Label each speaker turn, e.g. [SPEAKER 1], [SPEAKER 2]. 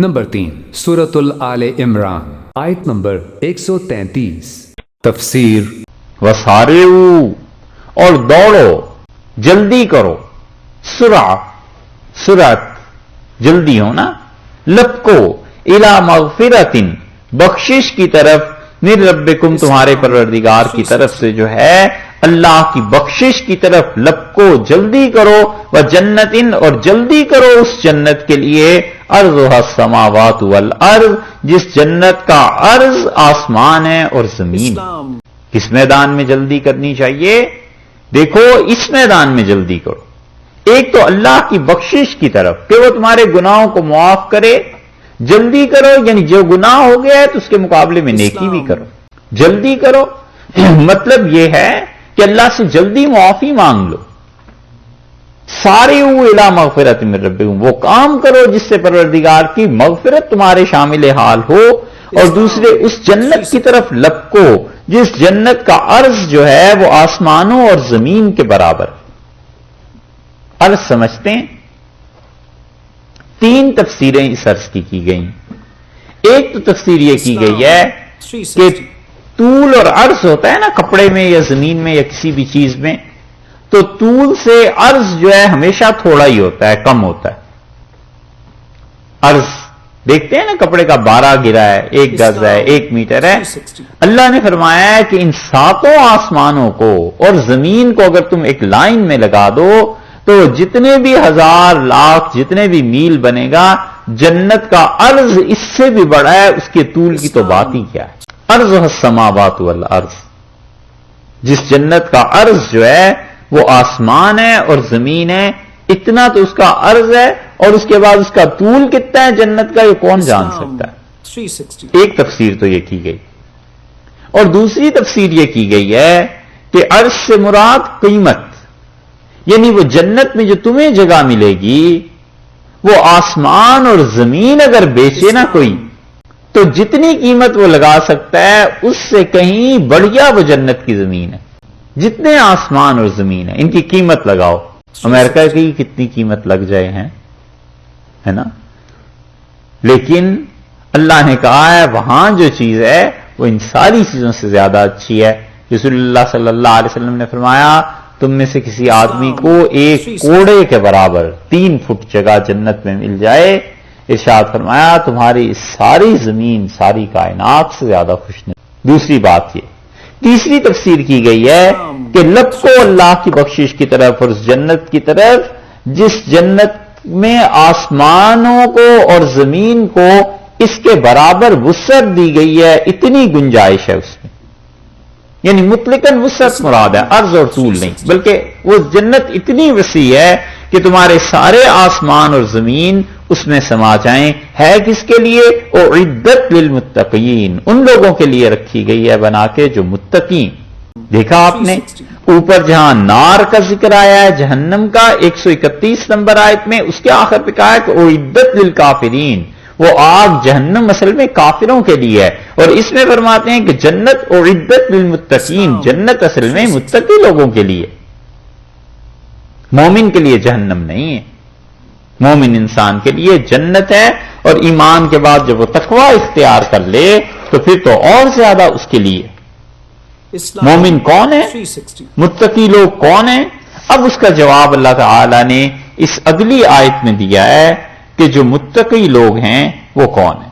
[SPEAKER 1] Number 3 سورۃ آل عمران آیت number 133۔ تفسیر۔
[SPEAKER 2] وسارعوا اور دوڑو، جلدی کرو، سرعت جلدی ہونا، لپکو، الی مغفرۃ بخشش کی طرف، من ربکم تمہارے پروردگار کی طرف سے جو ہے اللہ کی بخشش کی طرف لپکو، جلدی کرو، وجنت اور جلدی کرو اس جنت کے لیے عرضها السماوات والارض جس جنت کا عرض آسمان ہے اور زمین۔ کس میدان میں جلدی کرنی چاہیے؟ دیکھو اس میدان میں جلدی کرو، ایک تو اللہ کی بخشش کی طرف کہ وہ تمہارے گناہوں کو معاف کرے، جلدی کرو، یعنی جو گناہ ہو گیا ہے تو اس کے مقابلے میں نیکی بھی کرو، جلدی کرو۔ مطلب یہ ہے کہ اللہ سے جلدی معافی مانگ لو، سارعوا الی مغفرۃ من ربکم، وہ کام کرو جس سے پروردگار کی مغفرت تمہارے شامل حال ہو، اور دوسرے اس جنت کی طرف لپکو جس جنت کا عرض جو ہے وہ آسمانوں اور زمین کے برابر۔ عرض سمجھتے ہیں؟ 3 تفسیریں اس عرض کی گئیں۔ ایک تو تفسیر یہ کی گئی ہے کہ طول اور عرض ہوتا ہے نا کپڑے میں یا زمین میں یا کسی بھی چیز میں، تو طول سے عرض جو ہے ہمیشہ تھوڑا ہی ہوتا ہے، کم ہوتا ہے۔ عرض دیکھتے ہیں نا کپڑے کا 12 گرا ہے، 1 گز ہے، 1 میٹر ہے۔ اللہ نے فرمایا ہے کہ ان 7 آسمانوں کو اور زمین کو اگر تم ایک لائن میں لگا دو تو جتنے بھی 1000 لاکھ جتنے بھی میل بنے گا، جنت کا عرض اس سے بھی بڑا ہے، اس کے طول کی تو بات ہی کیا ہے۔ عرض السماوات والارض، جس جنت کا عرض جو ہے وہ آسمان ہے اور زمین ہے، اتنا تو اس کا عرض ہے، اور اس کے بعد اس کا طول کتنا ہے جنت کا، یہ کون جان سکتا ہے۔ ایک تفسیر تو یہ کی گئی، اور دوسری تفسیر یہ کی گئی ہے کہ عرض سے مراد قیمت، یعنی وہ جنت میں جو تمہیں جگہ ملے گی وہ آسمان اور زمین اگر بیچے نا کوئی تو جتنی قیمت وہ لگا سکتا ہے اس سے کہیں بڑھیا وہ جنت کی زمین ہے۔ جتنے آسمان اور زمین ہے ان کی قیمت لگاؤ، امریکہ کی کتنی قیمت لگ جائے ہیں، ہے نا، لیکن اللہ نے کہا ہے وہاں جو چیز ہے وہ ان ساری چیزوں سے زیادہ اچھی ہے۔ رسول اللہ صلی اللہ علیہ وسلم نے فرمایا تم میں سے کسی آدمی کو 1 کوڑے کے برابر 3 فٹ جگہ جنت میں مل جائے، ارشاد فرمایا تمہاری اس ساری زمین ساری کائنات سے زیادہ خوش نہیں۔ دوسری بات یہ، تیسری تفسیر کی گئی ہے کہ لپکو اللہ کی بخشش کی طرف اور اس جنت کی طرف جس جنت میں آسمانوں کو اور زمین کو اس کے برابر وسعت دی گئی ہے، اتنی گنجائش ہے اس میں، یعنی مطلقاً وسعت مراد ہے، عرض اور طول نہیں، بلکہ وہ جنت اتنی وسیع ہے کہ تمہارے سارے آسمان اور زمین اس میں سما جائیں۔ ہے کس کے لیے؟ اعدت للمتقین، ان لوگوں کے لیے رکھی گئی ہے بنا کے جو متقین۔ دیکھا آپ نے اوپر جہاں نار کا ذکر آیا ہے جہنم کا 131 نمبر آیت میں، اس کے آخر پہ کہا ہے کہ اعدت للکافرین، وہ آگ جہنم اصل میں کافروں کے لیے ہے، اور اس میں فرماتے ہیں کہ جنت اعدت للمتقین، جنت اصل میں متقی لوگوں کے لیے، مومن کے لیے جہنم نہیں ہے۔ مومن انسان کے لیے جنت ہے، اور ایمان کے بعد جب وہ تقوی اختیار کر لے تو پھر تو اور زیادہ اس کے لیے۔ مومن کون ہے؟ متقی لوگ کون ہیں؟ اب اس کا جواب اللہ تعالی نے اس اگلی آیت میں دیا ہے کہ جو متقی لوگ ہیں وہ کون ہیں۔